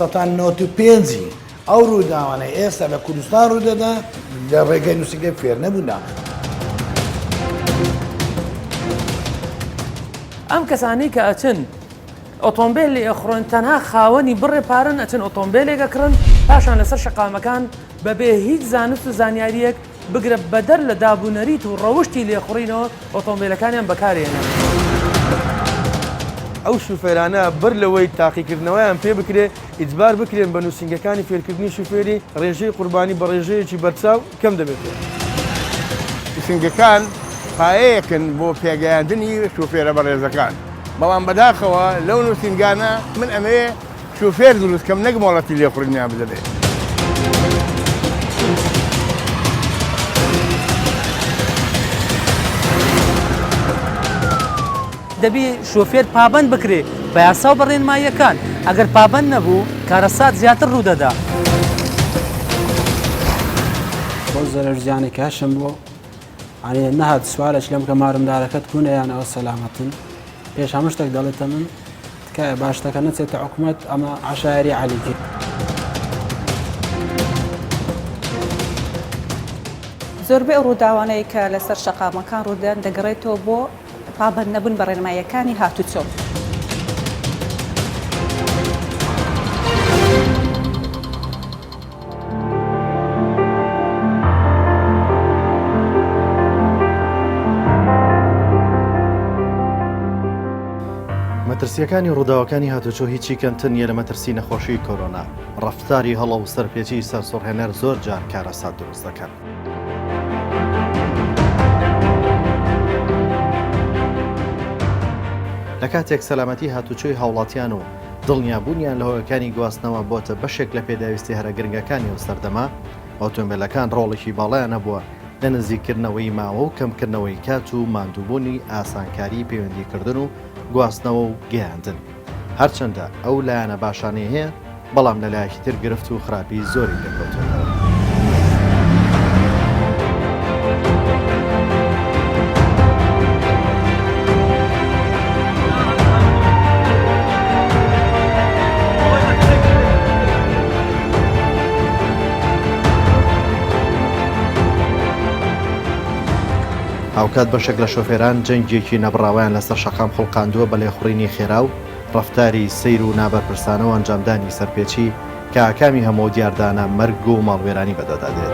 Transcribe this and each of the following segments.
1995 ئەو ڕووداوانەی ئێستا لە کوردستان ڕوودەدا لە ڕێگەی نووسینگەی فێر نەبوونا. ئەم کەسانی کە ئەچن ئۆتۆمبیلی ئەخڕۆن تەنها خاوەنی بڕێ پارن ئەچن ئۆتۆمبیلێکەکڕن پاشان لەسەر شەقامەکان بەبێ هیچ زانست و زانیاریەک بگرە بەدەر لە دابوونەریت و ڕەوشتی لێخڕینەوە ئۆتۆمبیلەکانیان بەکارێنن. ئەو شوفێرانە بەر لەوەی تاقیکردنەوەیان پێ بکرێ ئیجبار بکرێن بە نووسینگەکانی فێرکردنی شوفێری ڕێژەی قوربانی بە ڕێژەیەکی بەرچاو کەم دەبێت. نووسینگەکان پایەیەکن بۆ پێگەیاندنی شوفێرە بە ڕێزەکان. بەڵام بەداخەوە لەو نووسینگانە من ئەمەیە شوفێر دروستکەم نەک مۆڵەتی لێخوڕینیان بدەبێت. دەبی شۆفێر پابند بکرێ بە یاسا و بەڕێنماییەکان ئەگەر پابند نەبوو کارەسات زیاتر ڕوودەدا. بۆ زەرەر زیانێکی هەشم بۆ نەهات سوارش لەم کە مارمدارەکەت کوونە یان ئەوە سەلامەتن پێش هەموو شتێک دەڵێتە من تکایە باشتەکە نەچێتە حکوومەت ئەمە عەشایری عەلیکی. زۆربەی ڕووداوانەیە کە لەسەر شەقامەکان ڕوودەن دەگەڕێتەوە بۆ پابند نەبوون بە ڕێنماییەکانی هاتوچۆ. مەترسیەکانی ڕووداوەکانی هاتوچۆ هیچی کەمتر نیە لە مەترسی نەخۆشی کۆرۆنا. ڕەفتاری هەڵە و سەرپێچی سەرسوڕهێنەر زۆر جار کارەسات دروست دەکەن. لە کاتێک سەلامەتی هاتوچۆی هاوڵاتیان و دڵنیابوونیان لە هۆیەکانی گواستنەوە بۆتە بەشێک لە پێداویستی هەرە گرنگەکانی و سەردەما، ئۆتۆمبیلەکان ڕۆڵێکی باڵایان نەبووە لە نزیکردنەوەی ماوە و کەمکردنەوەی کات و ماندووبوونی ئاسانکاری پەیوەندیکردن و گواستنەوە و گەیاندن. هەرچەندە ئەو لایەنە باشانەی هەیە، بەڵام لەلایەکی تر گرفت و خراپی زۆری دەکەوتێتەوە. هاوکات بەشێک لە شۆفێران جەنگێکی نەبڕاویان لەسەر شەقام خوڵقاندووە بە لێخوڕینی خێرا و ڕەفتاری سەیر و نابەرپرسانەوە ئەنجامدانی سەرپێچی کە ئاکامی هەموو دیاردانە مەرگ و ماڵوێرانی بەدەدادێت.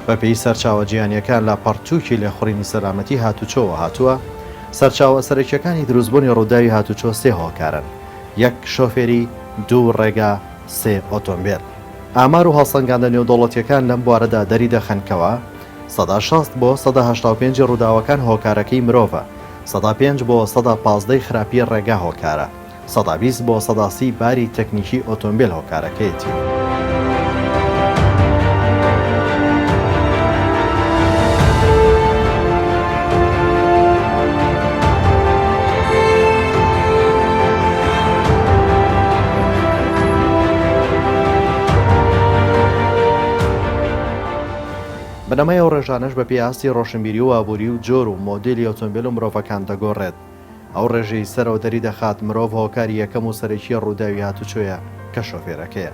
بەپێی سەرچاوە جیهانیەکان لە پەرتووکی لێخوڕینی سەلامەتی هاتوچۆوە هاتووە، سەرچاوە سەرەکیەکانی دروستبوونی ڕووداوی هاتوچۆ سێ هۆکارن: 1 شۆفێری، 2 ڕێگا، 3 ئۆتۆمبیل. ئامار و هەڵسەنگاندە نێودەوڵەتیەکان لەم بوارەدا دەری دەخەنکەوە 60 بۆ 185 ڕووداوەکان هۆکارەکەی مرۆڤە، 105 بۆ 115 خراپی ڕێگا هۆکارە، 120 بۆ 130 باری تەکنیکی ئۆتۆمبیل هۆکارەکەیەتی. بەنەمای ئەو ڕێژانەش بە پیاسی ڕۆشنبیری و ئابووری و جۆر و مۆدیلی ئۆتۆمبیل و مرۆڤەکان دەگۆڕێت. ئەو ڕێژەی سەرەوە دەری دەخات مرۆڤ هۆکاری یەکەم و سەرەکی ڕووداوی هاتوچۆیە کە شۆفێرەکەیە.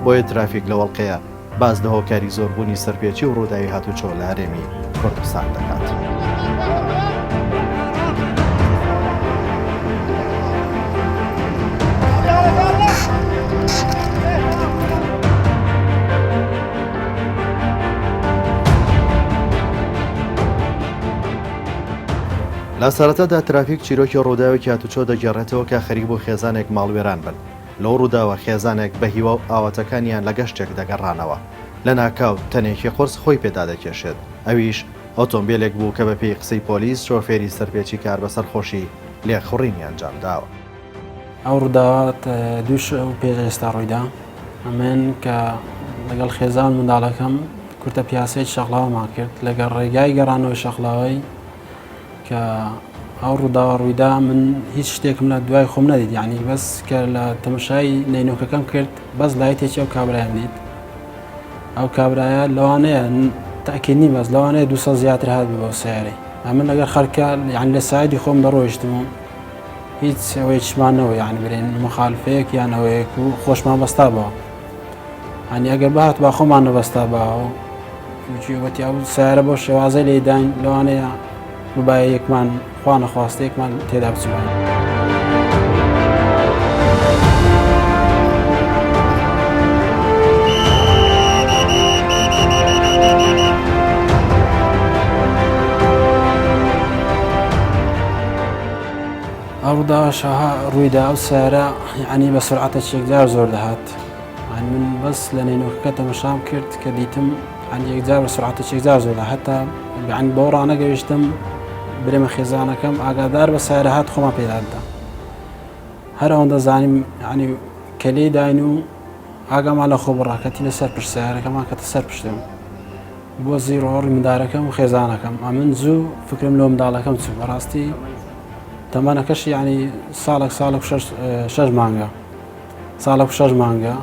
بۆیە ترافیک لە وەڵقەیە باز لە هۆکاری زۆربوونی سەرپێچی و ڕووداوی هاتوچۆ لە هەرێمی کوردستان دەکات. لە سەرەتادا ترافیک چیرۆکی ڕووداوێکی هاتوچۆ دەگەڕێتەوە کە خەریک بۆ خێزانێک ماڵوێران بن. لەو ڕووداوە خێزانێک بە هیوا و ئاواتەکانیان لە گەشتێک دەگەڕانەوە. لە ناکاو تەنێکی قورس خۆی پێدا دەکێشێت. ئەویش ئۆتۆمبیلێک بوو کە بەپێی قسەی پۆلیس شۆفێری سەرپێچی کار بەسەر خۆشی لێخوڕینی ئەنجامداوە. ئەو ڕووداوات دووش ئەو پێش ئێستا ڕوویدا. ئەمن کە لەگەڵ خێزان منداڵەکەم کورتە پیاسەی شەقڵاومان کرد لەگەڵ ڕێگای گەڕانەوە شەقڵاوەی کە ئەو ڕووداوە ڕوویدا من هیچ شتێکم لە دوای خۆم نەدیت، یعنی بەس کە لە تەماشای نینۆکەکەم کرد بەس لایەتێکی ئەو کابرایم دیت ئەو کابرایە لەوانەیە تاکید نی بەس لەوانەیە 200 زیاتر هات بۆ سیارەی ئەمن لەگەر خەرکە یان لە سایدی خۆم دەڕۆیشتم هیچ ئەوەی چمانەوە یان برێن مخالفەیەک یان ئەوەیەک و خۆشمان بەستا بەوە هەنی ئەگەر بەهات با خۆمان نەبەستا بەوە وەتی ئەو سیارە بۆ شێوازەی لێداین لەوانەیە ببایە یەکمان خوا نەخواستەیەکمان تێدا بچوان. ئەوڕداشەها ڕوویدا ئەو سیارە یعنی بە سرعەتێک جار زۆر دەهات من بەس لە نێنۆکەکە تەمەشام کرد کە دیتم یەکجار بە سرعەتێک جار زۆردا هەتا بۆ ڕانەگەویشتم برێمە خێزانەکەم ئاگادار بە سیارە هات خۆمان پێدادا هەر ئەوەندە زانیم ینی کە لێ داین و ئاگامان لە خۆ بڕاکەتی لەسەر پشت سیارەکەمان کەتە سەر پشتم بۆ زیڕۆڕی مندارەکەم و خێزانەکەم ئەمن زوو فکرم لۆ منداڵەکەم چوو بەڕاستی تەمەنەکەش ینی ساڵێک 6 مانگە ساڵێک 6 مانگە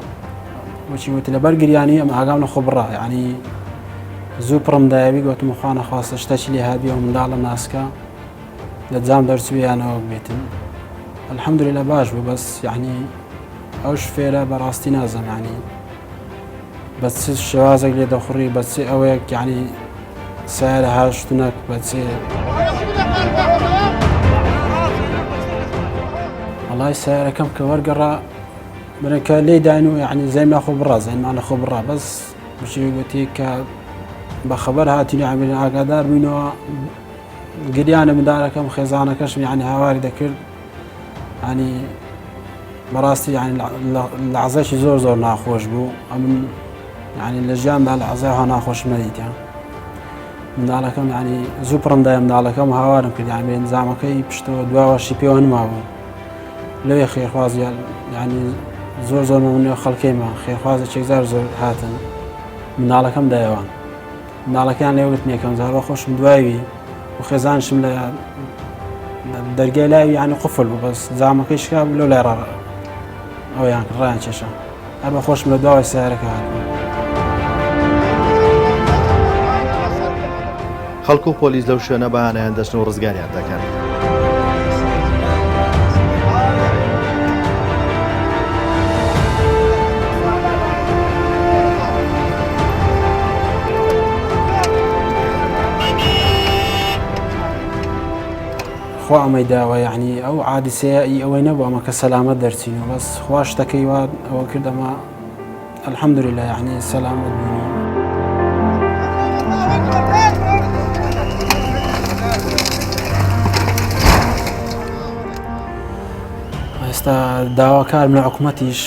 وەچی وتی لەبەر گریانی ئەم ئاگام لە خۆ بڕا ینی زوو پڕمدایوی گوتم خوا نەخواستە شتێکی لێ هابیەوە منداڵە ناسکە لە جام دەرچویانەوە بێتن الحەمدولێلە باش بوو بەس یعنی ئەو شفێرە بەڕاستی نازەم ینی بە چ شێوازێک لێ دەخوڕی بە چ ئەوەیەک یعنی سیارە هاشتنەک بە چێ وڵای سیارەکەم کە وەرگەڕا برەکە لێ داین و یعنی زەیم ناخۆ بڕا زەیمان لە خۆ بڕا بەس بشی گوتی کە بەخەبەر هاتینی عاملین ئاگادار بووینەوە گریانە مندارەکەم خێزانەکەشم یعنی هاواری دەکرد ینی بەڕاستی ینی لەعزەشی زۆر ناخۆش بوو ئەمن ینی لە ژیاندا لە عزایها ناخۆش نەدیتیان منداڵەکەم ینی زوو پڕمدای منداڵەکەم هاوارم کرد یعنی نزامەکەی پشتەوە دواوەشی پێوە نما بوو لەوێ خێرخوازی ینی زۆر مەمنێ خەڵکەیمە خێرخوازە چێکزار زۆر هاتن منداڵەکەم دایەوان منداڵەکەیان لێوت نیەکەم زارۆ خۆشم دوایوی و خێزانشم لە دەرگای لاوی ینی قفل بوو بەس جامەکەی شکا بوو لەو لای ئەویان ڕایان چێشە هەر بە خۆشم لە داوای سیارەکە هاتم خەڵکو و پۆلیس لەو شوێنە بەهانەیان دەچن و ڕزگاریان دەکەن. خوا ئەمەی داوە یعنی ئەو عادیسەیە ئەوەی نەبوو ئەمە کە سەلامەت دەرچین و بەس خوا شتەکەی وا ئەوە کرد ئەمە الحەمدولێلە یعنی سەلامەت بوون. ئێستا داواکارم لە حکوومەتیش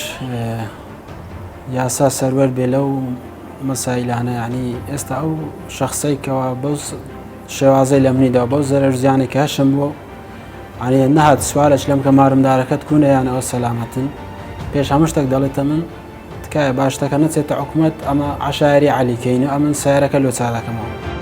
یاسا سەروەر بێ لەو مەسایلانە یعنی ئێستا ئەو شەخسەی کەەوە بەو شێوازەی لە منیدا بەو زەرەر زیانێکی هەشم بوو عنی نەهات سوالش لەم کە مارمدارەکەت کوونە یان ئەوە سەلامەتن پێش هەموو شتێک دەڵێتە من تکایە باشتەکە نەچێتە حکوومەت ئەمە عەشایری عەلیکەین و ئەمن سیارەکە لۆ چالاکەمەوە.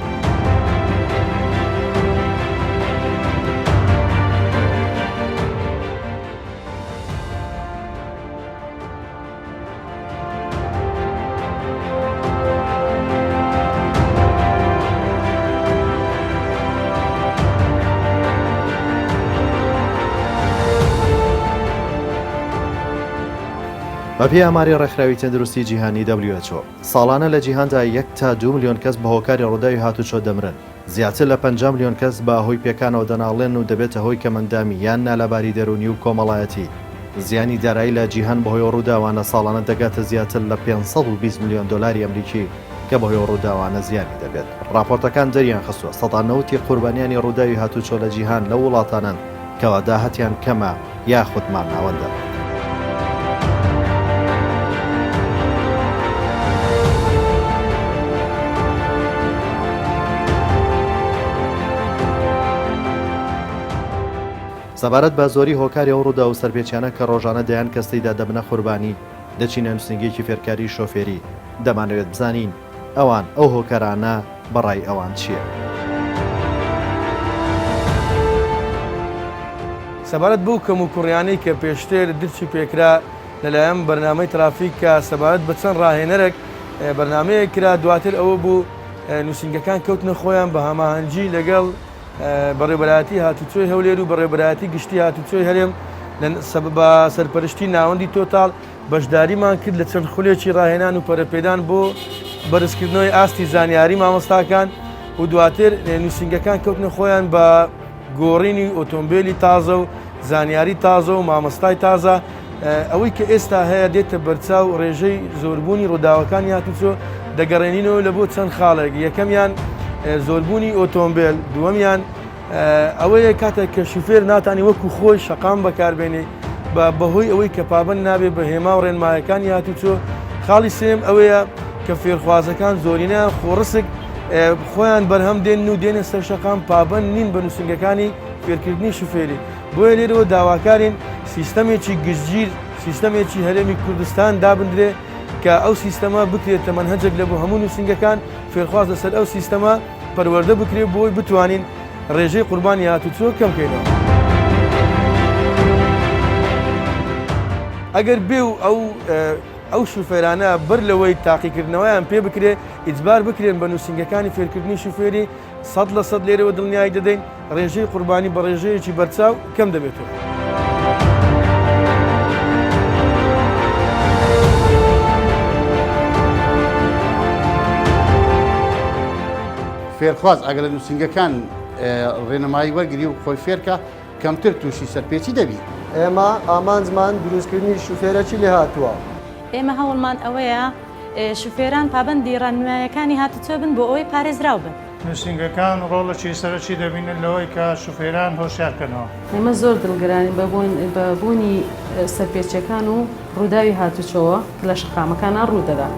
بەپێی ئاماری ڕێکخراوی تەندروستی جیهانی WHO ساڵانە لە جیهاندا 1 تا 2 ملیۆن کەس بە هۆکاری ڕووداوی هاتوچۆ دەمرن زیاتر لە 5 ملیۆن کەس بە هۆی پێکانەوە دەناڵێن و دەبێتە هۆی کەمەندامی یان نالەباری دەرونی و کۆمەڵایەتی زیانی دارایی لە جیهان بەهۆی ڕووداوانە ساڵانە دەگاتە زیاتر لە 520 ملیۆن دۆلاری ئەمریکی کە بەهۆی ڕووداوانە زیانی دەبێت. راپۆرتەکان دەریان خستووە 90 قوربانیانی ڕووداوی هاتوچۆ لە جیهان لە وڵاتانن کەوا داهەتیان کەمە یاخود ماناوەندە. سەبارەت بە زۆری هۆکاری ئەو ڕوودا و سەرپێچیانە کە ڕۆژانە دەیان کەستەیدا دەبنە قوربانی دەچینە نووسنگێکی فێرکاری شۆفێری دەمانەوێت بزانین ئەوان ئەو هۆکارانە بەڕای ئەوان چییە؟ سەبارەت بەو کەم و کوڕیانەی کە پێشتر درچی پێکرا لەلایەن بەرنامەی ترافیکە سەبارەت بە چەند ڕاهێنەرێک بەرنمەیە کرا دواتر ئەوە بوو نووسنگەکان کەوتنە خۆیان بە هەماهەنگی لەگەڵ بەڕێبەراتی هاتوچۆی هەولێر و بەڕێبەراتی گشتی هاتوچۆی هەرێم بە سەرپەرشتی ناوەندی تۆتاڵ بەشداریمان کرد لە چەند خولێکی ڕاهێنان و پەرەپێدان بۆ بەرزکردنەوەی ئاستی زانیاری مامۆستاکان و دواتر نووسنگەکان کەوتنە خۆیان بە گۆڕینی ئۆتۆمبیلی تازە و زانیاری تازە و مامۆستای تازە ئەوەی کە ئێستا هەیە دێتە بەرچاو ڕێژەی زۆربوونی ڕووداوەکانی هاتوچۆ دەگەڕێنینەوە لە بۆ چەند خاڵێک یەکەمیان زۆربوونی ئۆتۆمبیل دووەمیان ئەوەیە کاتێک کە شوفێر ناتانی وەکو خۆی شەقام بەکاربێنێ بەهۆی ئەوەی کە پابند نابێ بە هێما و ڕێنمایەکانی هاتوچۆ خاڵی سێم ئەوەیە کە فێرخوازەکان زۆرینیان خۆڕسک خۆیان بەرهەم دێن و دێنە سەر شەقام پابند نین بە نووسنگەکانی فێرکردنی شوفێری بۆیە لێرەوە داواکارین سیستەمێکی گشتگیر سیستەمێکی هەرێمی کوردستان دابدرێ کە ئەو سیستەمە بکرێتە مەنهەجێک لە بۆ هەموو نووسنگەکان فێرخواز لەسەر ئەو سیستەمە پەروەردە بکرێت بۆی بتوانین ڕێژەی قوربانی هاتوچۆ کەمکەینەوە. ئەگەر بێ و ئەو شوفێرانە بەر لەوەی تاقیکردنەوەیان پێ بکرێ ئیجبار بکرێن بە نووسنگەکانی فێرکردنی شوفێری 100% لێرەوە دڵنیای دەدەین ڕێژەی قوربانی بە ڕێژەیەکی بەرچاو کەم دەبێتەوە. فێرخواز ئەگەر لە نووسنگەکان ڕێنەمایی وەرگری و خۆی فێرکە کەمتر تووشی سەرپێچی دەبی. ئێمە ئامانجمان دروستکردنی شوفێرەکی لێ هاتووە. ئێمە هەوڵمان ئەوەیە شوفێران پابەندی ڕێنماییەکانی هاتوچۆ بن بۆ ئەوەی پارێزراو بن. نووسنگەکان ڕۆڵەکی سەرەکی دەبینن لەوەی کە شوفێران هۆشیارکەنەوە. ئێمە زۆر دڵگرانی بەبوونی سەرپێچەکان و ڕووداوی هاتوچۆوە لە شەقامەکانە ڕوودەدا.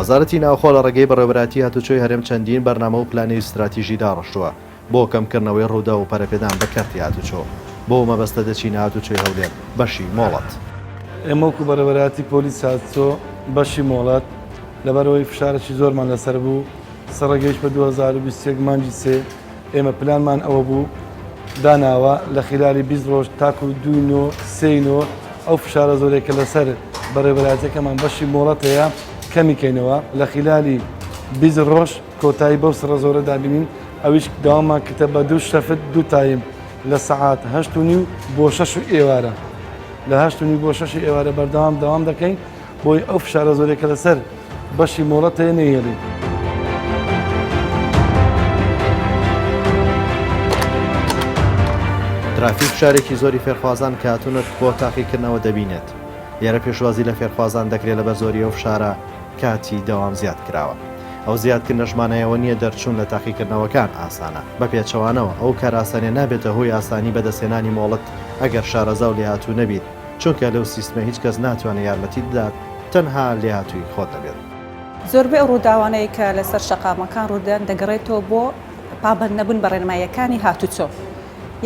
وەزارەتی ناوخۆ لە ڕێگەی بەڕێوەبەراتی هاتوچۆی هەرێم چەندین بەرنامە و پلانی استراتیژی داڕشتووە بۆ کەمکردنەوەی ڕوودا و پەرەپێدان بە کەرتی هاتوچۆ بۆ مەبەستە دەچینە هاتوچۆی هەولێر بەشی مۆڵەت. ئێمە وەکو بەڕێوەبەراتی پۆلیس هاتوچۆ بەشی مۆڵەت لەبەرەوەی فشارێکی زۆرمان لەسەر بوو سەرڕێگەیش بە 2021 مانگی سێ ئێمە پلانمان ئەوە بوو داناوە لە خلالی 20 ڕۆژ تاکو 2 ئەو فشارە زۆرێکە لەسەر بەڕێوەبەراتەکەمان بەشی مۆڵەت هەیە کەمیکەینەوە لە خلالی 20 ڕۆژ کۆتایی بەو سڕە زۆرە دابینین ئەویش داوامان کتە بە 2 شەفت 2 تایم لە سەعات 8:30 بۆ 6 ئێوارە لە 8:30 بۆ 6 ئێوارە بەردەوام دەکەین بۆی ئەو فشارە زۆرێکە لەسەر بەشی مۆڵەت هەیە نەهێڵین. ترافیک شارێکی زۆری فێرخوازان کاتونت بۆ تاقیکردنەوە دەبینێت. لێرە پێشوازی لە فێرخوازان دەکرێت لە بە زۆری ئەو فشارە کاتی دەوام زیاد کراوە. ئەو زیادکردنە ژمانەیەوە نییە دەرچوون لە تاقیکردنەوەکان ئاسانە بە پێچەوانەوە ئەو کاراسانێ نابێتە هۆی ئاسانی بەدەستێنانی مۆڵەت ئەگەر شارەزا و لێهاتوو نەبیت چونکە لەو سیستمە هیچ کەس ناتوانێت یارمەتی بدات تەنها لێهاتووی خۆت دەبێت. زۆربەی ڕووداوانەیە کە لەسەر شەقامەکان ڕوودەن دەگەڕێتەوە بۆ پابەند نەبوون بە ڕێنماییەکانی هاتوچۆ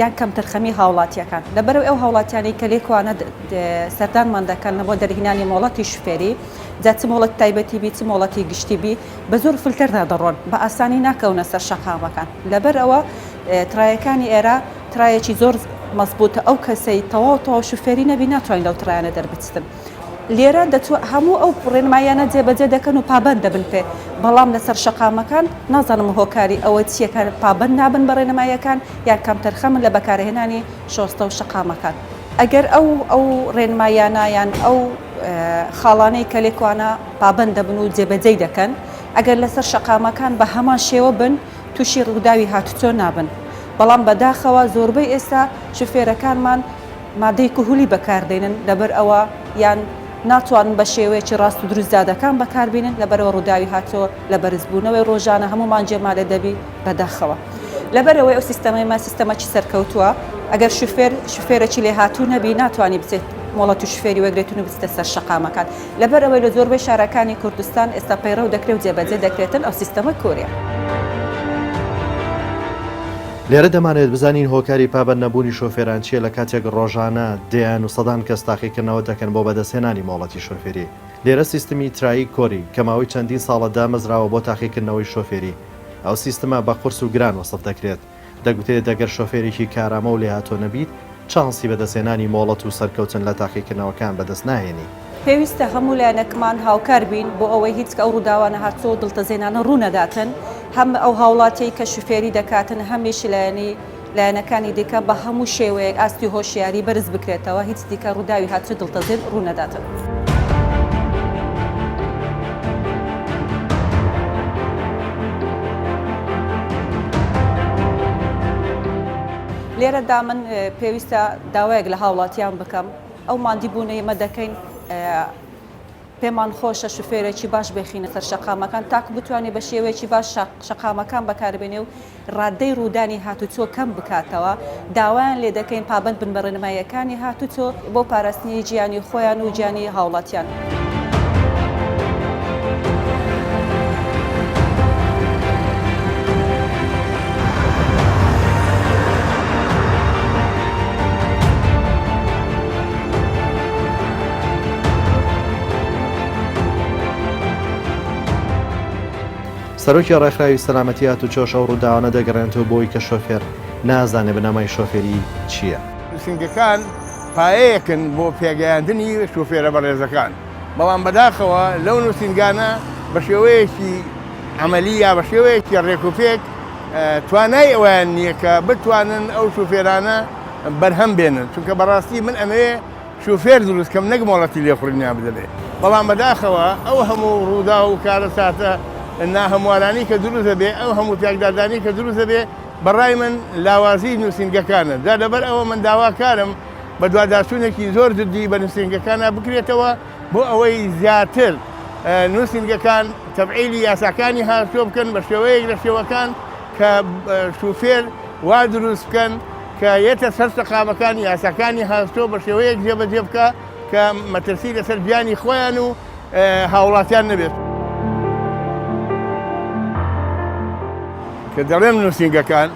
یان کەم تەرخەمی هاوڵاتیەکان لەبەرەوە ئەو هاوڵاتیانی کە لێکوانە سەردانمان دەکەن بۆ دەرهێنانی مۆڵەتی شوفێری جا چ مۆڵەت تایبەتی بی چ مۆڵەتی گشتی بی بە زۆر فلتەردا دەڕۆن بە ئاسانی ناکەونە سەر شەقامەکان لەبەر ئەوە ترایەکانی ئێرە ترایەکی زۆر مەزبوطە ئەو کەسەی تەواو شوفێری نەبی ناتوانین لەو ترایانە دەربچتن لێرە هەموو ئەو ڕێنمایانە جێبەجێ دەکەن و پابەند دەبن پێ بەڵام لەسەر شەقامەکان نازانم هۆکاری ئەوە چیەکە پابەند نابن بە ڕێنمایەکان یان کەم تەرخەمن لە بەکارهێنانی شۆستە و شەقامەکان ئەگەر ئەو ڕێنمایانە یان ئەو خاڵانەی کە لێکوانە پابەند دەبن و جێبەجێ دەکەن ئەگەر لەسەر شەقامەکان بە هەمان شێوە بن تووشی ڕووداوی هاتوچۆ نابن بەڵام بەداخەوە زۆربەی ئێستا شوفێرەکانمان مادەی کوهولی بەکاردێنن لەبەر ئەوە یان ناتوانن بە شێوەیەکی ڕاست و دروستدادەکان بەکاربێنن لەبەرەوە ڕووداوی هاتۆ لە بەرزبوونەوەی ڕۆژانە هەمومان جێمالە دەبی بەداخەوە لەبەرەوەی ئەو سیستەمەیمە سیستەمەکی سەرکەوتووە ئەگەر شوفێرێکی لێ هاتوو نەبی ناتوانانی بچێت مۆڵەت و شوفێری وەگرێتون و بچتە سەر شەقامەکان لەبەرەوەی لە زۆربەی شارەکانی کوردستان ئێستا پەیڕە و دەکرێت و جێبەجێ دەکرێتن ئەو سیستەمە کۆریە. لێرە دەمانێت بزانین هۆکاری پابەند نەبوونی شۆفێران چیە لە کاتێک ڕۆژانە دەیان و سەدان کەس تاقیکردنەوە دەکەن بۆ بەدەستهێنانی مۆڵەتی شۆفێری لێرە سیستمی ترایی کۆری کە ماوەی چەندین ساڵە دامەزراوە بۆ تاقیکردنەوەی شۆفێری ئەو سیستەمە بە قورس و گران وەسف دەکرێت دەگوترێت دەگەر شۆفێرێکی کارامە و لێهاتۆ نەبیت چانسی بەدەستێنانی مۆڵەت و سەرکەوتن لە تاقیکردنەوەکان بەدەست ناهێنی. پێویستە هەموو لایەنەکمان هاوکار بین بۆ ئەوەی هیچ ئەو ڕووداوانە هاتۆ دڵتەزێنانە ڕوونەداتن هەم ئەو هاوڵاتی کە شوفێری دەکاتن هەمیش لایەنەکانی دیکە بە هەموو شێوەیەک ئاستی هۆشیاری بەرز بکرێتەوە هیچ دیکە ڕووداوی هاتوو دڵتەزێن ڕوونەداتن. لێرەدا من پێویستە داوایەک لە هاوڵاتیان بکەم ئەو مادیبوونە ئێمە دەکەین پێمان خۆشە شوفێرێکی باش بخینە سەر شەقامەکان تاکو بتوانێت بە شێوەیەکی باش شەقامەکان بەکاربێنێ و ڕادەی ڕوودانی هاتوچۆ کەم بکاتەوە داوایان لێ دەکەین پابند بن بە ڕێنماییەکانی هاتوچۆ بۆ پاراستنی گیانی خۆیان و گیانی هاوڵاتیان. سەرۆکی ڕێکخراوی سەلامەتی هاتوچۆش ئەو ڕووداوانە دەگەڕێنێتەوە بۆی کە شۆفێر نازانێ بنەمای شۆفێری چییە. نووسنگەکان پایەیەکن بۆ پێگەیاندنی شوفێرە بەڕێزەکان بەڵام بەداخەوە لەو نووسنگانە بە شێوەیەکی عملی یا بە شێوەیەکی ڕێکوپێک توانای ئەویان نییە کە بتوانن ئەو شوفێرانە بەرهەم بێنن چونکە بەڕاستی من ئەمەوێ شوفێر دروستکەم نەک مۆڵەتی لێخوڕینیان بدەبێ بەڵام بەداخەوە ئەو هەموو ڕوودا و کارە ساتە ناهەموارانی کە دروستە بێ ئەو هەموو پیاکدادانی کە دروستە بێ بەڕای من لاوازی نووسنگەکانە دا لەبەر ئەوە من داواکارم بە دوواداسوونێکی زۆر جدی بە نووسنگەکانە بکرێتەوە بۆ ئەوەی زیاتر نووسنگەکان تەبعیلی یاساکانی هاتووە بکەن بە شێوەیەک لە شێوەکان کە شوفێر وا دروست بکەن کە یەتە سەر سەقامەکانی یاساکانی هاتووە بە شێوەیەک جێبەجێ بکە کە مەترسی لەسەر گیانی خۆیان و هاوڵاتیان نەبێت. کە دەڵێم نووسنگەکان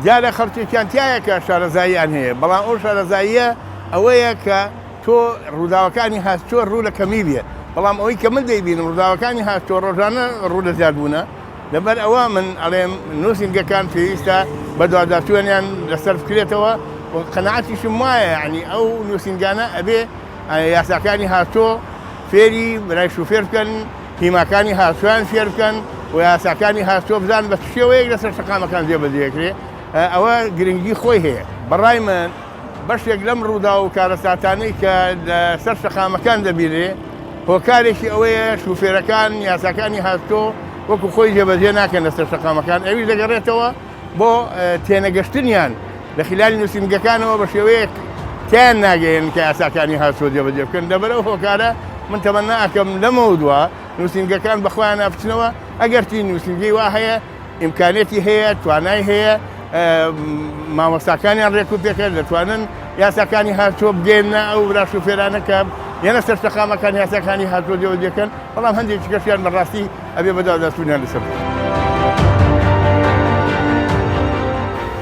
دیارە خەڵکێکیان تایە کە شارەزاییان هەیە بەڵام ئەو شارەزاییە ئەوەیە کە تۆ ڕووداوەکانی هاتووە ڕوو لە کەمی بێ بەڵام ئەوەی کە من دەیبینم ڕووداوەکانی هاتووە ڕۆژانە ڕوو لە زیادبوونە لەبەر ئەوە من ئەڵێم نووسنگەکان پێویستە بە دوواداسوێنیان لەسەر بکرێتەوە و قەنەعەتیشم وایە یعنی ئەو نووسنگانە ئەبێ یاساکانی هاتووە فێری برای شوفێر بکەن هیماکانی هاتوویان فێر بکەن و یاساکانی هاتووە بزان بە شێوەیەک لەسەر شەقامەکان جێبەجێکرێ ئەوە گرنگی خۆی هەیە بەڕای من بەشێک لەم ڕوودا و کارەساتانەی کە لەسەر شەقامەکان دەبیرێ هۆکارێکی ئەوەیە شوفێرەکان یاساکانی هاتووە وەکو خۆی جێبەجێ ناکەن لەسەر شەقامەکان ئەوی دەگەڕێتەوە بۆ تێنەگەشتنیان لە خلالی نووسنگەکانەوە بە شێوەیەک تیان ناگەین کە یاساکانی هاتووە جێبەجێ بکەن لەبەرەوە هۆکارە من تەمەنا ئەکەم لەمەوە دووە نووسنگەکان بەخۆیان نافتنەوە ئەگەرتی نووسنگی وا هەیە ئیمکانێتی هەیە توانای هەیە مامۆستاکانیان ڕێک و پێکرد دەتوانن یاساکانی هاتووە بگەێنە ئەو برا شوفێرانە کە یەنە سەر شەقامەکان یاساکانی هاتووە جێبەجێکەن بەڵام هەندێکی کەسیان بەڕاستی ئەبێ بەدادەستوونیان لەسەر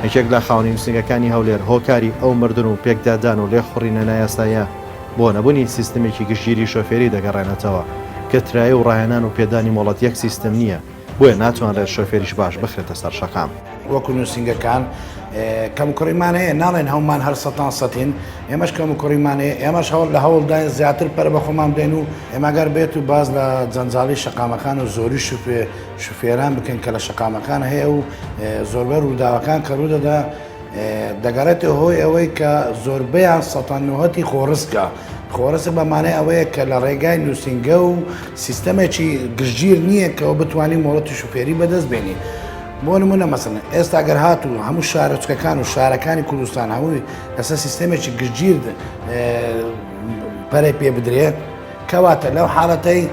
یەکێک لە خاوەنی نووسنگەکانی هەولێر هۆکاری ئەو مردن و پێکدادان و لێخوڕینە نایاسایە بۆ نەبوونی سیستمێکی گشتگیری شۆفێری دەگەڕێنێتەوە کە ترایە و ڕاهێنان و پێدانی مۆڵەت یەک سیستم نییە بۆیە ناتوانرێت شۆفێریش باش بخرێتە سەر شەقام. وەکو نووسنگەکان کەم کوڕیمان هەیە ناڵێن هەومان هەر سەتین ئێمەش کەم کوڕیمان هەیە ئێمەش هەوڵ لە هەوڵدا زیاتر پەر بە خۆمان بدەین و ئێمەگەر بێت و باز لە جەنجاڵی شەقامەکان و زۆری شوفێران بکەن کە لە شەقامەکان هەیە و زۆربەی ڕووداوەکان کە ڕوودەدا دەگەڕێتەوە هۆی ئەوەی کە زۆربەیان سەتانەوەتی خۆڕسکە خۆڕسک بەمانەی ئەوەیە کە لە ڕێگای نووسنگە و سیستەمێکی گشتگیر نییە کەەوە بتوانین مۆڵەتی شوفێری بەدەست بێنی بۆ نمونە مەسەڵەن ئێستا گەر هاتوو هەموو شارۆچکەکان و شارەکانی کوردستان هەمووی لەسەر سیستەمێکی گشتگیر پەرەی پێ بدرێت کەواتە لەو حاڵەتەی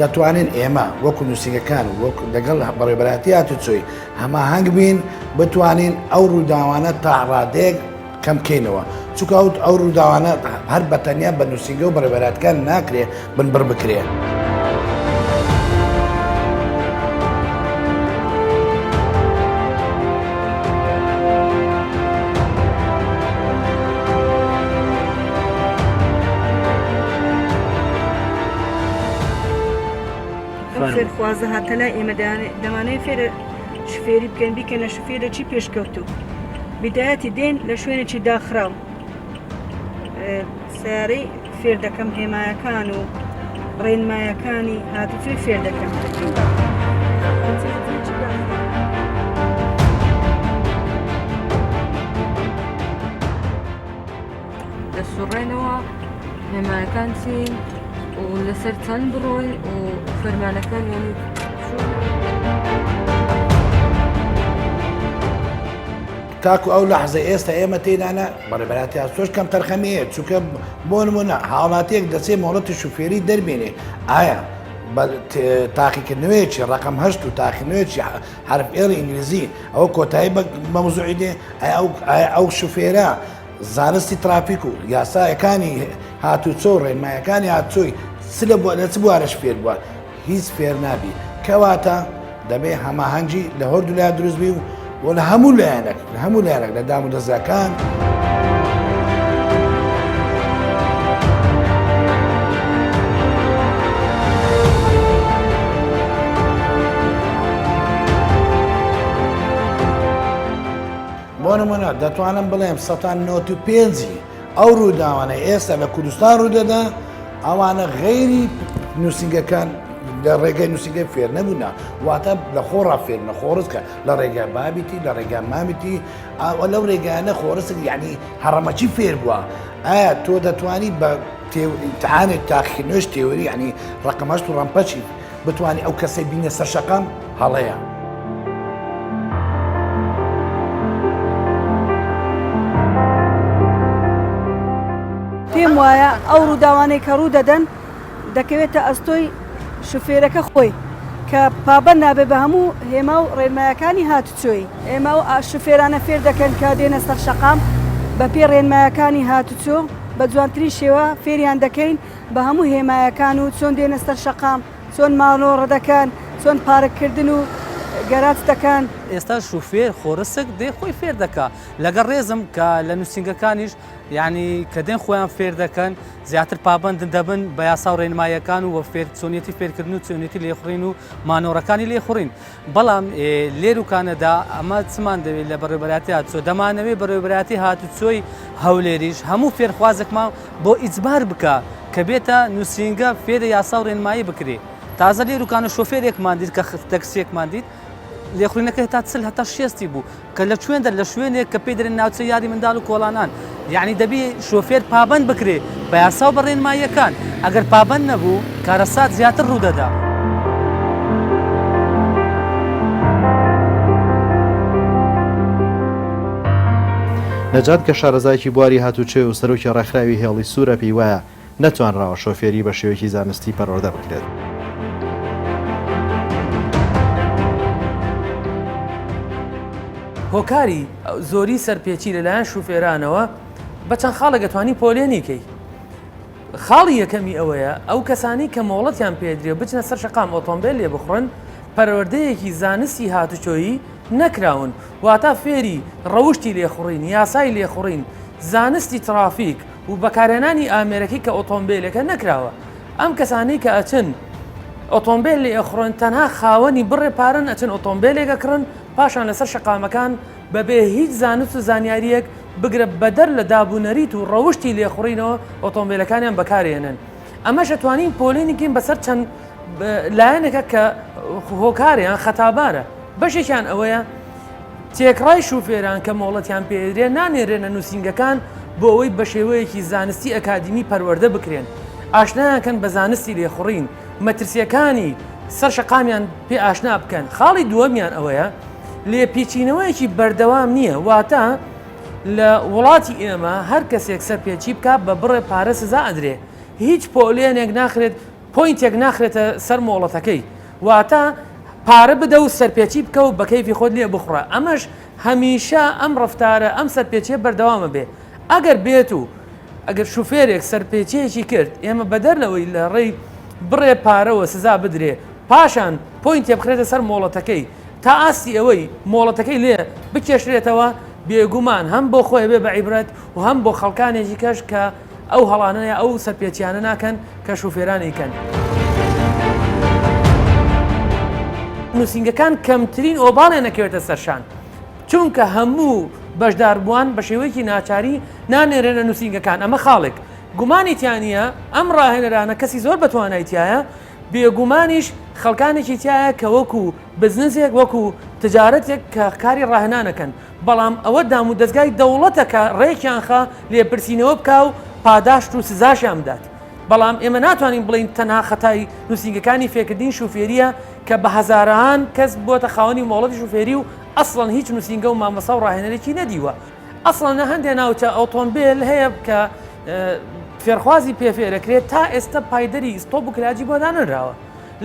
دەتوانین ئێمە وەکو نووسنگەکان لەگەڵ بەڕێبەراتی هاتوچۆی هەماهەنگ بین بتوانین ئەو ڕووداوانە تا ڕادێک کەم بکەینەوە چونکە ئەو ڕووداوانە هەر بەتەنیا بە نووسنگە و بەڕێبەراتەکان ناکرێ بنبڕ بکرێ. فێرخوازە هاتەلای ئێمە دەمانەیە فێر شفێری بکەن بیکەن لە شوفێرێکی پێشکەوتوو بدایەتی دێن لە شوێنێکی داخراو سیارەی فێر دەکەم هێمایەکان و ڕێنمایەکانی هاتوچۆی فێر دەکەم دەسوڕێنەوە هێمایەکان چین و لەسەر چەند بڕۆین و فەرمانەکان یعنی تاکو ئەو لەحزە ئێستا ئێمە تێدانە بەڕێبەراتی زۆر کەم تەرخەمیەیە چونکە بۆ نمونە حاڵاتێک دەچێ مۆڵەتی شوفێری دەربێنێ ئایا تاقیکردنوێکی ڕقم هەشت و تاقیکردنوێکی حرف ئێڵی ئینگلیزی ئەوە کۆتایی بە مەوزوعی دێ ئەو شوفێرە زانستی ترافیک و یاسایەکانی هاتوچۆ ڕێنمایەکانی هاتوچۆی لە چ بوارەش فێر بووە هیچ فێر نابی کەواتە دەبێ هەماهەنگی لە هەردوو لای دروستبی و لە هەموو لایەنێک لە دام و دەستگاکان بۆ نمونە دەتوانم بڵێم 95 ئەو ڕووداوانە ئێستا لە کوردستان ڕوودەدا ئەوانە غەیری نووسنگەکان لە ڕێگای نووسنگە فێر نەبوونا واتە لە خۆڕا فێر نە خۆڕستکە لە ڕێگای بابیتی لە ڕێگای مامیتی لەو ڕێگایانە خۆڕست یعنی هەڕەمەچی فێر بووە ئایا تۆ دەتوانی بە تەعانێت تاقیکردنەوەش تێوەری ینی ڕقمەشت و ڕەمپەچی بتوانانی ئەو کەسەی بینە سەر شەقام هەڵەیە پێم وایە ئەو ڕووداوانەی کە ڕوو دەدەن دەکەوێتە ئەستۆی شوفێرەکە خۆی کە پابەند نابێ بە هەموو هێما و ڕێنمایەکانی هاتوچۆی ئێمە و شوفێرانە فێر دەکەن کە دێنە سەر شەقام بە پێ ڕێنمایەکانی هاتوچۆ بە جوانترین شێوە فێریان دەکەین بە هەموو هێمایەکان و چۆن دێنە سەر شەقام چۆن ماڵۆڕە دەکەن چۆن پارکردن و گەرات دەکەن ئێستا شوفێر خۆرسک دێ خۆی فێر دەکا لەگەڵ ڕێزم کە لە نووسنگەکانیش یعنی کە دێن خۆیان فێر دەکەن زیاتر پابند دەبن بە یاسا و ڕێنمایەکان و چۆنیەتی فێرکردن و چۆنیەتی لێخڕین و مانۆڕەکانی لێخڕین بەڵام لێر و کانەدا ئەمە چمان دەوێت لە بەڕێوەبەراتی هاتوچۆ دەمانەوێت بەڕێوەبەراتی هاتوچۆی هەولێریش هەموو فێرخوازێکمان بۆ ئیجبار بکە کە بێتە نووسنگە فێرە یاسا و ڕێنمایی بکرێ تازە لێر و کانە شۆفێرێکمان دیت کە تەکسیەکمان دیت لێخڕینەکە هێتا چل هەتا شێستی بوو کە لە کوێندە لە شوێنێک کە پێی دەرێن ناوچە یاری منداڵ و کۆڵانان یعنی دەبی شۆفێر پابند بکرێ بە یاسا و بە ڕێنماییەکان ئەگەر پابند نەبوو کارەسات زیاتر ڕوودەدا. نەجات کە شارەزایکی بواری هاتوچێ و سەرۆکی ڕێکخراوی هێڵی سوورە پێی وایە نەتوانراوە شۆفێری بە شێوەیەکی زانستی پەروەردە بکرێت. هۆکاری زۆری سەرپێچی لەلایەن شوفێرانەوە بە چەند خاڵە دەتوانی پۆلێنیکەی خاڵی یەکەمی ئەوەیە ئەو کەسانی کە مۆڵەتیان پێدرێ بچنە سەر شەقام ئۆتۆمبیل لێ بخڕن پەروەردەیەکی زانستی هاتوچۆیی نەکراون واتە فێری ڕەوشتی لێخوڕین یاسای لێخوڕین زانستی ترافیک و بەکارهێنانی ئامێرەکەی کە ئۆتۆمبیلەکە نەکراوە ئەم کەسانی کە ئەچن ئۆتۆمبیل لێ ئەخڕۆن تەنها خاوەنی بڕێ پارن ئەچن ئۆتۆمبیلێکەکڕن پاشان لەسەر شەقامەکان بەبێ هیچ زانست و زانیاریەک بگرە بەدەر لە دابوونەریت و ڕەوشتی لێخوڕینەوە ئۆتۆمبیلەکانیان بەکارێنن ئەمەش ئەتوانین پۆلێنیکەین بەسەر چەند لایەنێکە کە هۆکاریان خەتابارە بەشێکیان ئەوەیە تێکڕای شوفێران کە مۆڵەتیان پێدرێ نانێرێنە نووسنگەکان بۆ ئەوەی بە شێوەیەکی زانستی ئەکادیمی پەروەردە بکرێن ئاشنایانکەن بە زانستی لێخوڕین مەترسیەکانی سەر شەقامیان پێ ئاشنا بکەن خاڵی دووەمیان ئەوەیە لێپیچینەوەیەکی بەردەوام نییە واتە لە وڵاتی ئێمە هەر کەسێک سەرپێچی بکات بە بڕێ پارە سزا ئەدرێ هیچ پۆلێنێک ناخرێت پۆینتێک ناخرێتە سەر مۆڵەتەکەی واتە پارە بدە و سەرپێچی بکە و بە کەیفی خۆت لێ بخڕە ئەمەش هەمیشە ئەم ڕەفتارە ئەم سەرپێچیە بەردەوامە بێ ئەگەر بێت و ئەگەر شوفێرێک سەرپێچیەکی کرد ئێمە بەدەرنەوەی لە ڕێی بڕێ پارەوە سزا بدرێ پاشان پۆینتێ بخرێتە سەر مۆڵەتەکەی تا ئاستی ئەوەی مۆڵەتەکەی لێ بکێشرێتەوە بێگومان هەم بۆ خۆی بێ بە عیبرەت و هەم بۆ خەڵکانێکی کەش کە ئەو هەڵانەیە ئەو سەرپێچیانە ناکەن کە شوفێرانیکەن. نووسنگەکان کەمترین ئۆباڵێ نەکەوێتە سەرشان چونکە هەموو بەشداربووان بە شێوەیەکی ناچاری نانێرێنە نووسنگەکان ئەمە خاڵێک گومانی تیانە ئەم ڕاهێنەرانە کەسی زۆر بەتوانایتیایە بێگومانیش خەڵکانێکی تایە کە وەکو بزنسێک وەکو تجارەتێک کە کاری ڕاهێنانەکەن بەڵام ئەوە دام و دەستگای دەوڵەتەکە ڕێکیان خا لێپرسینەوە بکە و پاداشت و سزاشیان بدات بەڵام ئێمە ناتوانین بڵین تەنها خەتای نووسنگەکانی فێکردین شوفێریە کە بە هەزاران کەس بۆتە خاوەنی مۆڵەتی شوفێری و ئەسڵەن هیچ نووسنگە و مامەسا و ڕاهێنەرێکی نەدیوە ئەسڵەن هەندێک ناوچە ئۆتۆمبیل هەیە کە فێرخوازی پێفێرەکرێت تا ئێستا پایدەری ستۆپ و کراجی بۆ دانراوە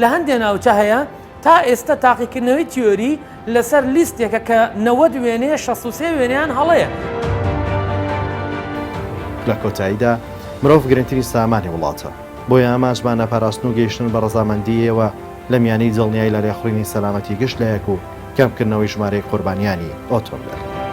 لە هەندێک ناوچە هەیە تا ئێستا تاقیکردنەوەی تیۆری لەسەر لیستێکە کە 90 وێنەیە 63 وێنیان هەڵەیە لە کۆتاییدا مرۆڤ گرنگترین سامانی وڵاتە بۆیە ئاماژمان نەپاراستن و گەیشتن بە ڕەزامەندیەوە لە میانەی دڵنیایی لە لێخڕینی سەلامەتی گشت لایەک و کەمکردنەوەی ژمارەی قوربانیانی ئۆتۆمبیل.